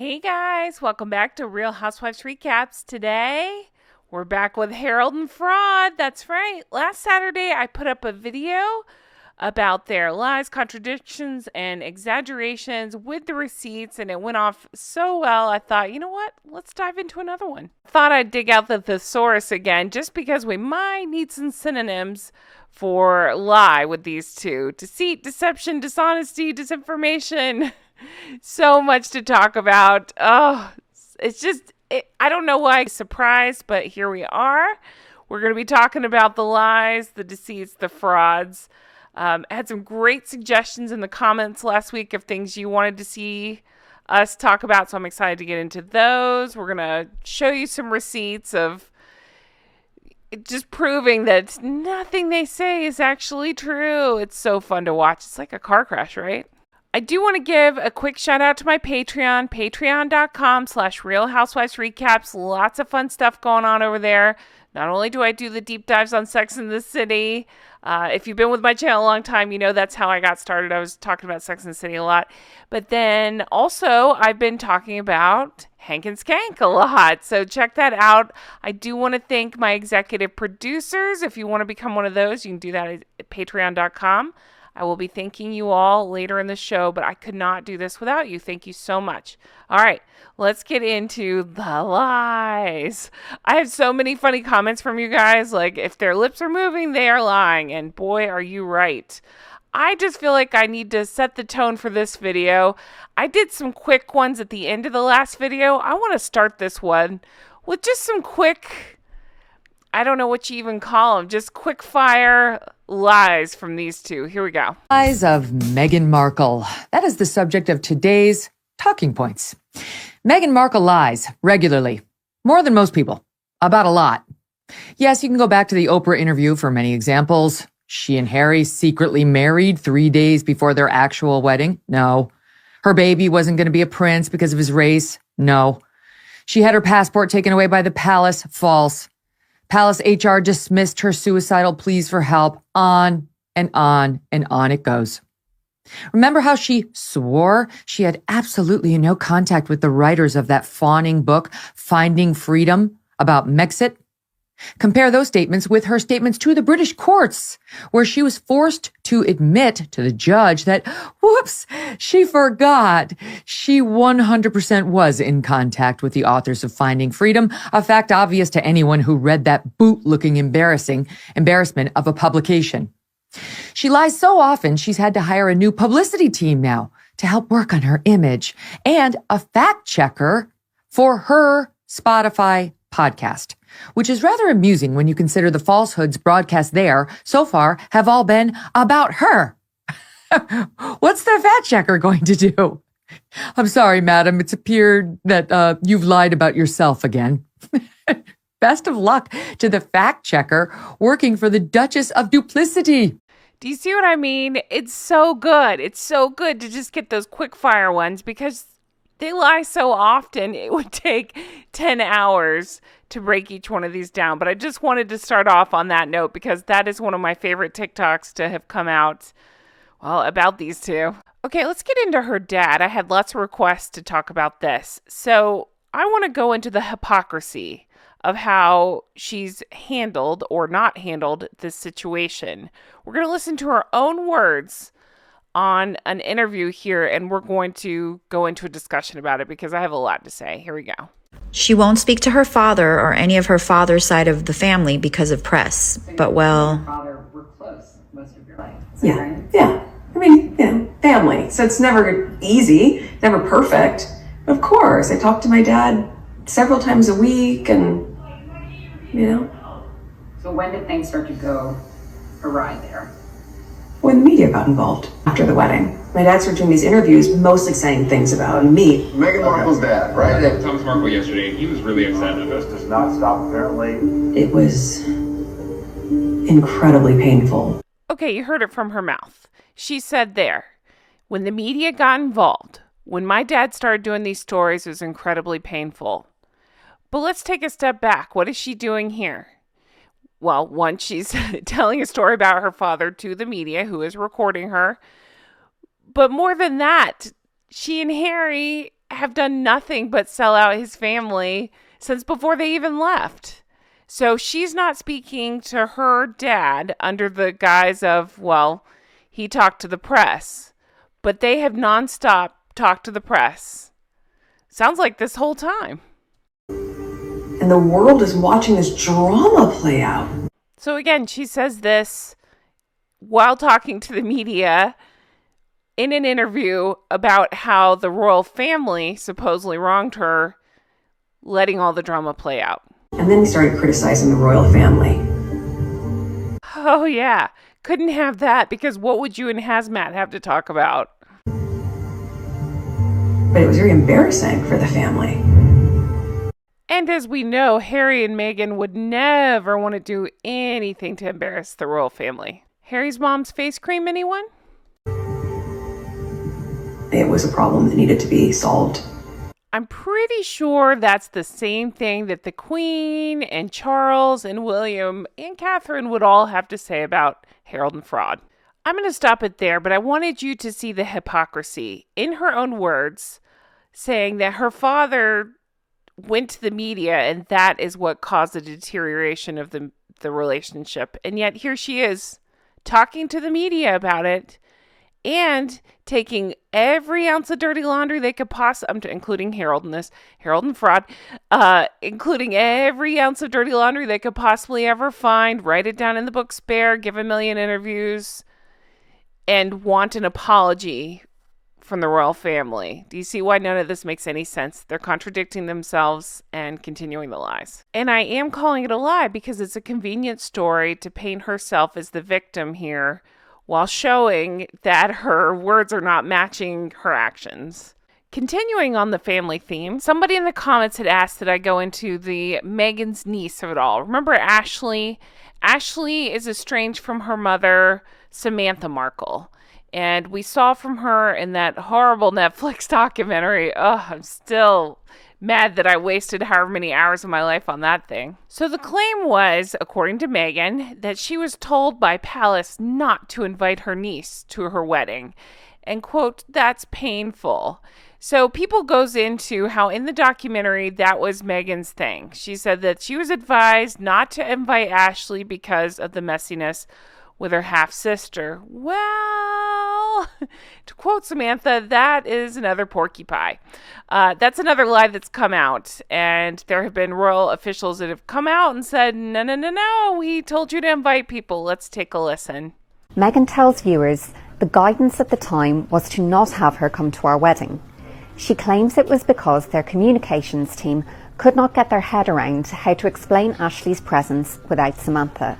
Hey guys, welcome back to Real Housewives Recaps. Today, we're back with Harold and Fraud. That's right. Last Saturday, I put up a video about their lies, contradictions, and exaggerations with the receipts, and it went off so well. I thought, you know what? Let's dive into another one. Thought I'd dig out the thesaurus again, just because we might need some synonyms for lie with these two: deceit, deception, dishonesty, disinformation. So much to talk about. Oh, I don't know why I'm surprised, but here we are. We're going to be talking about the lies, the deceits, the frauds. Had some great suggestions in the comments last week of things you wanted to see us talk about, so I'm excited to get into those. We're going to show you some receipts of just proving that nothing they say is actually true. It's so fun to watch. It's like a car crash, right? I do want to give a quick shout out to my Patreon, patreon.com/Real Housewives Recaps. Lots of fun stuff going on over there. Not only do I do the deep dives on Sex and the City, if you've been with my channel a long time, you know that's how I got started. I was talking about Sex and the City a lot. But then also I've been talking about Hank and Skank a lot. So check that out. I do want to thank my executive producers. If you want to become one of those, you can do that at patreon.com. I will be thanking you all later in the show, but I could not do this without you. Thank you so much. All right, let's get into the lies. I have so many funny comments from you guys, like if their lips are moving, they are lying, and boy, are you right. I just feel like I need to set the tone for this video. I did some quick ones at the end of the last video. I want to start this one with just some quick, I don't know what you even call them, just quick fire lies from these two. Here we go. Lies of Meghan Markle. That is the subject of today's talking points. Meghan Markle lies regularly, more than most people, about a lot. Yes, you can go back to the Oprah interview for many examples. She and Harry secretly married 3 days before their actual wedding. No. Her baby wasn't going to be a prince because of his race. No. She had her passport taken away by the palace. False. Palace HR dismissed her suicidal pleas for help. On and on and on it goes. Remember how she swore she had absolutely no contact with the writers of that fawning book, Finding Freedom, about Megxit? Compare those statements with her statements to the British courts, where she was forced to admit to the judge that, whoops, she forgot she 100% was in contact with the authors of Finding Freedom, a fact obvious to anyone who read that boot-looking embarrassment of a publication. She lies so often she's had to hire a new publicity team now to help work on her image and a fact checker for her Spotify podcast, which is rather amusing when you consider the falsehoods broadcast there so far have all been about her. What's the fact checker going to do? I'm sorry, madam. It's appeared that you've lied about yourself again. Best of luck to the fact checker working for the Duchess of Duplicity. Do you see what I mean? It's so good. It's so good to just get those quick fire ones because they lie so often. It would take 10 hours to break each one of these down. But I just wanted to start off on that note because that is one of my favorite TikToks to have come out, well, about these two. Okay, let's get into her dad. I had lots of requests to talk about this. So I want to go into the hypocrisy of how she's handled or not handled this situation. We're going to listen to her own words on an interview here, and we're going to go into a discussion about it because I have a lot to say. Here we go. She won't speak to her father or any of her father's side of the family because of press. But, well, Father were close most of your life. Yeah, Right? yeah. I mean, family. So it's never easy, never perfect. But of course, I talk to my dad several times a week and, So when did things start to go awry there? when the media got involved after the wedding. My dad started doing these interviews, mostly saying things about me. Meghan Markle's dad, right? Thomas Markle yesterday, he was really upset at us. Does not stop, apparently. It was incredibly painful. Okay, you heard it from her mouth. She said there, when the media got involved, when my dad started doing these stories, it was incredibly painful. But let's take a step back. What is she doing here? Well, one, she's telling a story about her father to the media who is recording her. But more than that, she and Harry have done nothing but sell out his family since before they even left. So she's not speaking to her dad under the guise of, well, he talked to the press. But they have nonstop talked to the press. Sounds like this whole time. And the world is watching this drama play out. So again, she says this while talking to the media in an interview about how the royal family supposedly wronged her, letting all the drama play out. And then he started criticizing the royal family. Oh yeah, couldn't have that, because what would you and Hazmat have to talk about? But it was very embarrassing for the family. And as we know, Harry and Meghan would never want to do anything to embarrass the royal family. Harry's mom's face cream, anyone? It was a problem that needed to be solved. I'm pretty sure that's the same thing that the Queen and Charles and William and Catherine would all have to say about Harold and Fraud. I'm going to stop it there, but I wanted you to see the hypocrisy in her own words, saying that her father went to the media and that is what caused the deterioration of the relationship. And yet here she is talking to the media about it and taking every ounce of dirty laundry they could possibly, including Harold and Fraud, including every ounce of dirty laundry they could possibly ever find, write it down in the book Spare, give a million interviews, and want an apology from the royal family. Do you see why none of this makes any sense? They're contradicting themselves and continuing the lies. And I am calling it a lie because it's a convenient story to paint herself as the victim here while showing that her words are not matching her actions. Continuing on the family theme, somebody in the comments had asked that I go into the Meghan's niece of it all. Remember Ashley? Ashley is estranged from her mother, Samantha Markle. And we saw from her in that horrible Netflix documentary. I'm still mad that I wasted however many hours of my life on that thing. So the claim was, according to Meghan, that she was told by Palace not to invite her niece to her wedding. And, quote, that's painful. So people goes into how in the documentary that was Meghan's thing. She said that she was advised not to invite Ashley because of the messiness with her half-sister. Well, to quote Samantha, that is another porky pie. That's another lie that's come out. And there have been royal officials that have come out and said, no, we told you to invite people. Let's take a listen. Meghan tells viewers the guidance at the time was to not have her come to our wedding. She claims it was because their communications team could not get their head around how to explain Ashley's presence without Samantha.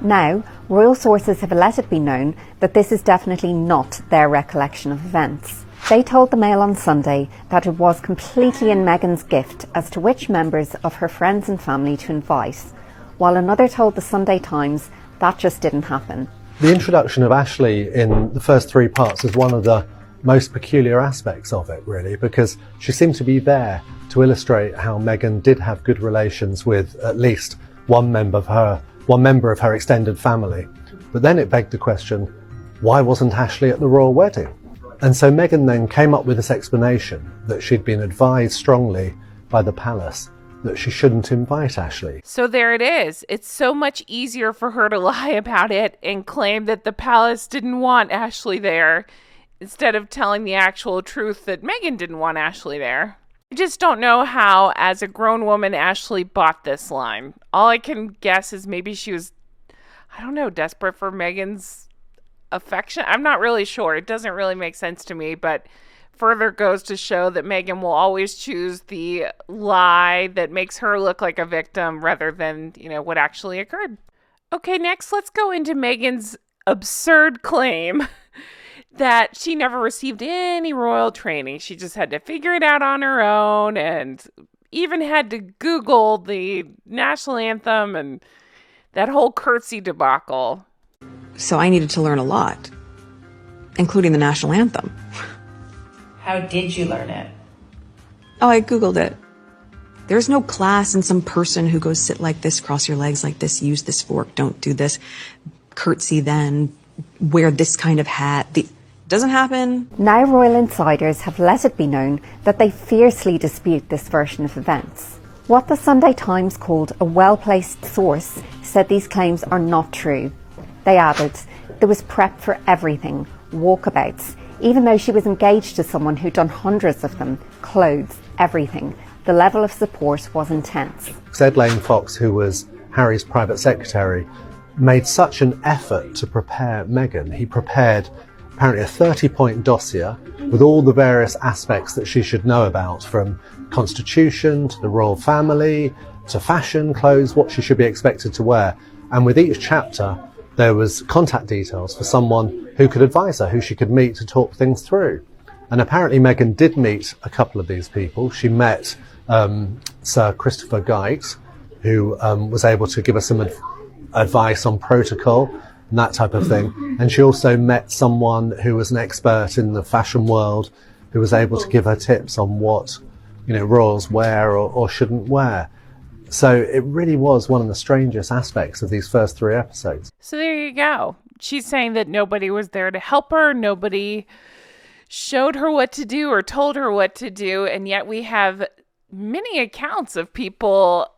Now, royal sources have let it be known that this is definitely not their recollection of events. They told the Mail on Sunday that it was completely in Meghan's gift as to which members of her friends and family to invite, while another told the Sunday Times that just didn't happen. The introduction of Ashley in the first three parts is one of the most peculiar aspects of it, really, because she seemed to be there to illustrate how Meghan did have good relations with at least one member of her extended family. But then it begged the question, why wasn't Ashley at the royal wedding? And so Meghan then came up with this explanation that she'd been advised strongly by the palace that she shouldn't invite Ashley. So there it is. It's so much easier for her to lie about it and claim that the palace didn't want Ashley there instead of telling the actual truth that Meghan didn't want Ashley there. I just don't know how, as a grown woman, Ashley bought this line. All I can guess is maybe she was, desperate for Meghan's affection. I'm not really sure. It doesn't really make sense to me, but further goes to show that Meghan will always choose the lie that makes her look like a victim rather than, what actually occurred. Okay, next let's go into Meghan's absurd claim that she never received any royal training. She just had to figure it out on her own and even had to Google the national anthem and that whole curtsy debacle. So I needed to learn a lot, including the national anthem. How did you learn it? Oh, I Googled it. There's no class and some person who goes sit like this, cross your legs like this, use this fork, don't do this, curtsy then, wear this kind of hat. doesn't happen. Now royal insiders have let it be known that they fiercely dispute this version of events. What the Sunday Times called a well-placed source said these claims are not true. They added, there was prep for everything, walkabouts, even though she was engaged to someone who'd done hundreds of them, clothes, everything. The level of support was intense. Ed Lane Fox, who was Harry's private secretary, made such an effort to prepare Meghan. He prepared apparently a 30-point dossier with all the various aspects that she should know about, from constitution to the royal family to fashion, clothes, what she should be expected to wear. And with each chapter, there was contact details for someone who could advise her, who she could meet to talk things through. And apparently Meghan did meet a couple of these people. She met Sir Christopher Gite, who was able to give her some advice on protocol and that type of thing. And she also met someone who was an expert in the fashion world, who was able to give her tips on what, royals wear or shouldn't wear. So it really was one of the strangest aspects of these first 3 episodes. So there you go. She's saying that nobody was there to help her. Nobody showed her what to do or told her what to do. And yet we have many accounts of people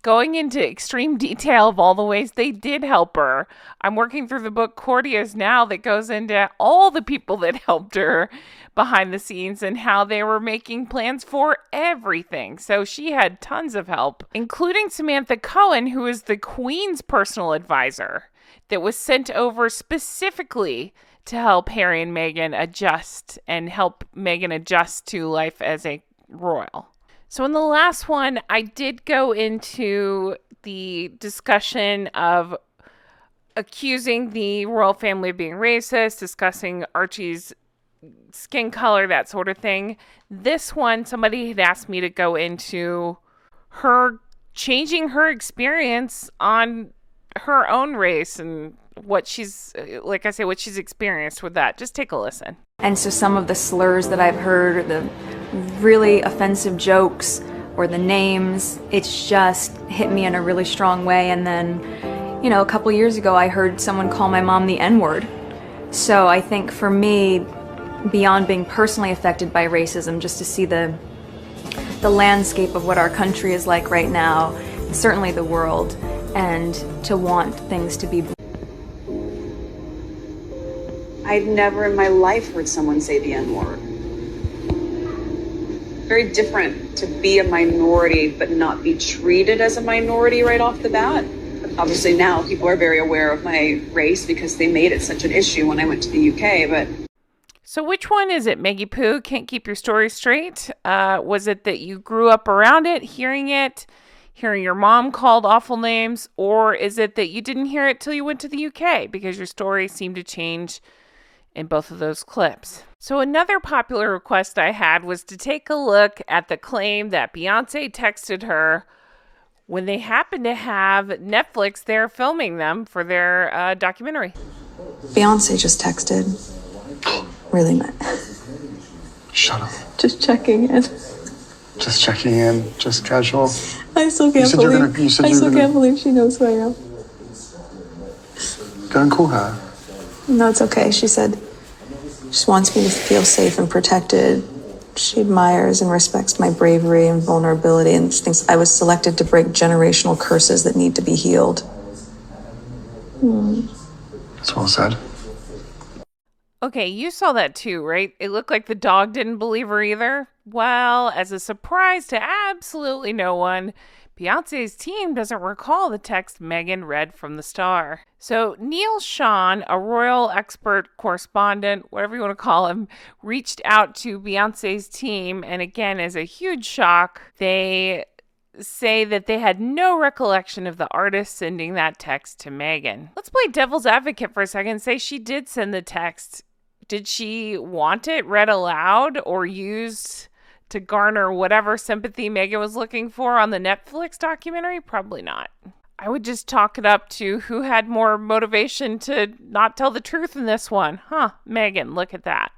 going into extreme detail of all the ways they did help her. I'm working through the book Courtiers now that goes into all the people that helped her behind the scenes and how they were making plans for everything. So she had tons of help, including Samantha Cohen, who is the Queen's personal advisor that was sent over specifically to help Harry and Meghan adjust and help Meghan adjust to life as a royal. So in the last one, I did go into the discussion of accusing the royal family of being racist, discussing Archie's skin color, that sort of thing. This one, somebody had asked me to go into her changing her experience on her own race and what she's, like I say, what she's experienced with that. Just take a listen. And so some of the slurs that I've heard, or the really offensive jokes or the names, it's just hit me in a really strong way. And then, a couple years ago, I heard someone call my mom the N-word. So I think for me, beyond being personally affected by racism, just to see the landscape of what our country is like right now, certainly the world, and to want things to be. I've never in my life heard someone say the N-word. Very different to be a minority but not be treated as a minority right off the bat. Obviously now people are very aware of my race because they made it such an issue when I went to the UK, but... So which one is it, Maggie Poo? Can't keep your story straight? Was it that you grew up around it, hearing your mom called awful names, or is it that you didn't hear it till you went to the UK because your story seemed to change in both of those clips? So another popular request I had was to take a look at the claim that Beyonce texted her when they happened to have Netflix there filming them for their documentary. Beyonce just texted. Really meant. Shut up. Just checking in. Just checking in. Just casual. I still can't believe she knows who I am. Go and call her. No, it's okay. She said she just wants me to feel safe and protected. She admires and respects my bravery and vulnerability, and she thinks I was selected to break generational curses that need to be healed. That's well said. Okay, you saw that too, right? It looked like the dog didn't believe her either. Well, as a surprise to absolutely no one, Beyonce's team doesn't recall the text Meghan read from the Star. So Neil Sean, a royal expert correspondent, whatever you want to call him, reached out to Beyonce's team, and again, as a huge shock, they say that they had no recollection of the artist sending that text to Meghan. Let's play devil's advocate for a second and say she did send the text. Did she want it read aloud or used to garner whatever sympathy Meghan was looking for on the Netflix documentary? Probably not. I would just chalk it up to who had more motivation to not tell the truth in this one. Meghan, look at that.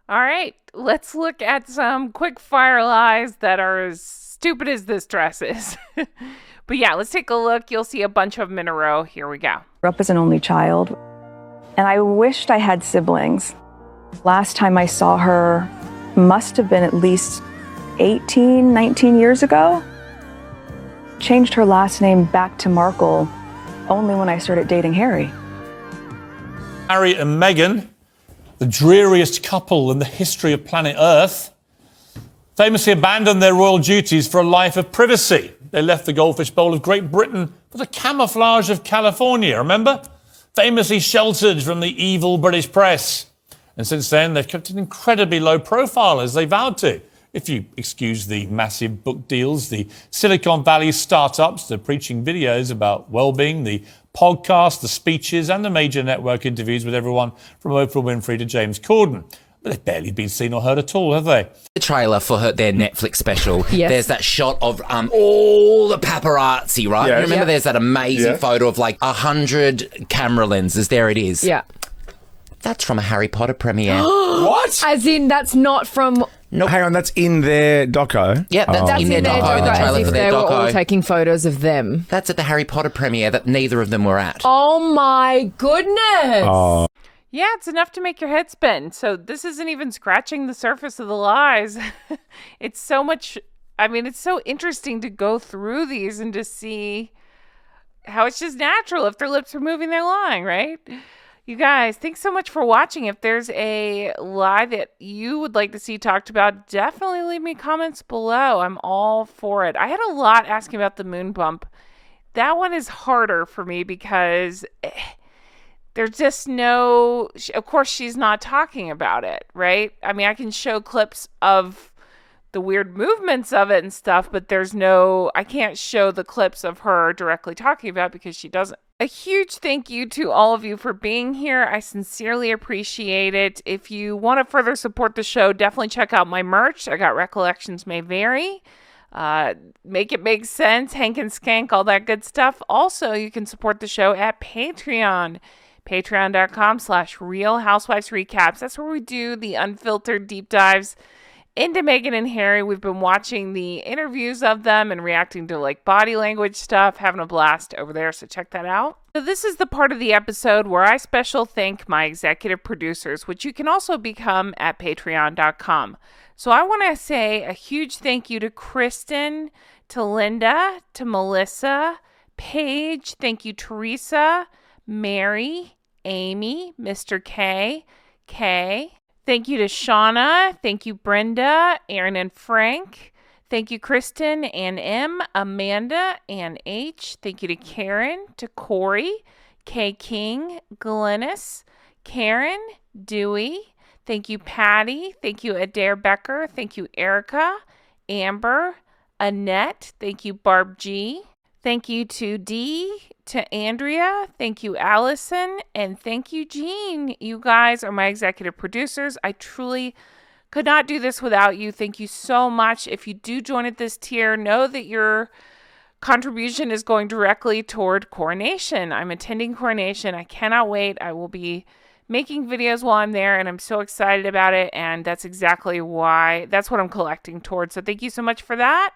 All right, let's look at some quick fire lies that are as stupid as this dress is. But yeah, let's take a look. You'll see a bunch of them in a row. Here we go. Grew up as an only child, and I wished I had siblings. Last time I saw her must have been at least 18, 19 years ago. Changed her last name back to Markle only when I started dating Harry. Harry and Meghan, the dreariest couple in the history of planet Earth, famously abandoned their royal duties for a life of privacy. They left the goldfish bowl of Great Britain for the camouflage of California, remember? Famously sheltered from the evil British press. And since then, they've kept an incredibly low profile, as they vowed to. If you excuse the massive book deals, the Silicon Valley startups, the preaching videos about well-being, the podcasts, the speeches, and the major network interviews with everyone from Oprah Winfrey to James Corden. But they've barely been seen or heard at all, have they? The trailer for their Netflix special, Yes. there's that shot of all the paparazzi, right? Yes. You remember Yeah. there's that amazing Yeah. photo of like 100 camera lenses. There it is. Yeah. That's from a Harry Potter premiere. What? As in, that's not from... No. Hang on, that's in their doco? Yeah, that's in their doco, the as trailer if for they their were all doco. taking photos of them. That's at the Harry Potter premiere that neither of them were at. Oh my goodness! Oh. Yeah, it's enough to make your head spin. So this isn't even scratching the surface of the lies. It's so much, I mean, it's so interesting to go through these and to see how it's just natural. If their lips are moving, they're lying, right? You guys, thanks so much for watching. If there's a lie that you would like to see talked about, definitely leave me comments below. I'm all for it. I had a lot asking about the moon bump. That one is harder for me because there's just no, of course she's not talking about it, right? I mean, I can show clips of the weird movements of it and stuff, but there's no, I can't show the clips of her directly talking about it because she doesn't. A huge thank you to all of you for being here. I sincerely appreciate it. If you want to further support the show, definitely check out my merch. I got Recollections May Vary. Make It Make Sense, Hank and Skank, all that good stuff. Also, you can support the show at Patreon. Patreon.com/Real Housewives Recaps. That's where we do the unfiltered deep dives into Meghan and Harry. We've been watching the interviews of them and reacting to like body language stuff, having a blast over there. So check that out. So this is the part of the episode where I special thank my executive producers, which you can also become at patreon.com. So I want to say a huge thank you to Kristen, to Linda, to Melissa, Paige. Thank you, Teresa, Mary, Amy, Mr. K, Kay. Thank you to Shauna. Thank you, Brenda, Aaron and Frank. Thank you, Kristen and M, Amanda and H. Thank you to Karen, to Corey, K King, Glennis, Karen, Dewey. Thank you, Patty. Thank you, Adair Becker. Thank you, Erica, Amber, Annette. Thank you, Barb G. Thank you to Dee, to Andrea. Thank you, Allison. And thank you, Jean. You guys are my executive producers. I truly could not do this without you. Thank you so much. If you do join at this tier, know that your contribution is going directly toward Coronation. I'm attending Coronation. I cannot wait. I will be making videos while I'm there, and I'm so excited about it. And that's exactly why, that's what I'm collecting towards. So thank you so much for that.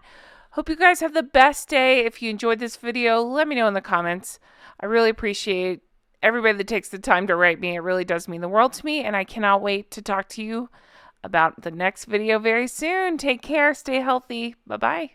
Hope you guys have the best day. If you enjoyed this video, let me know in the comments. I really appreciate everybody that takes the time to write me. It really does mean the world to me, and I cannot wait to talk to you about the next video very soon. Take care. Stay healthy. Bye-bye.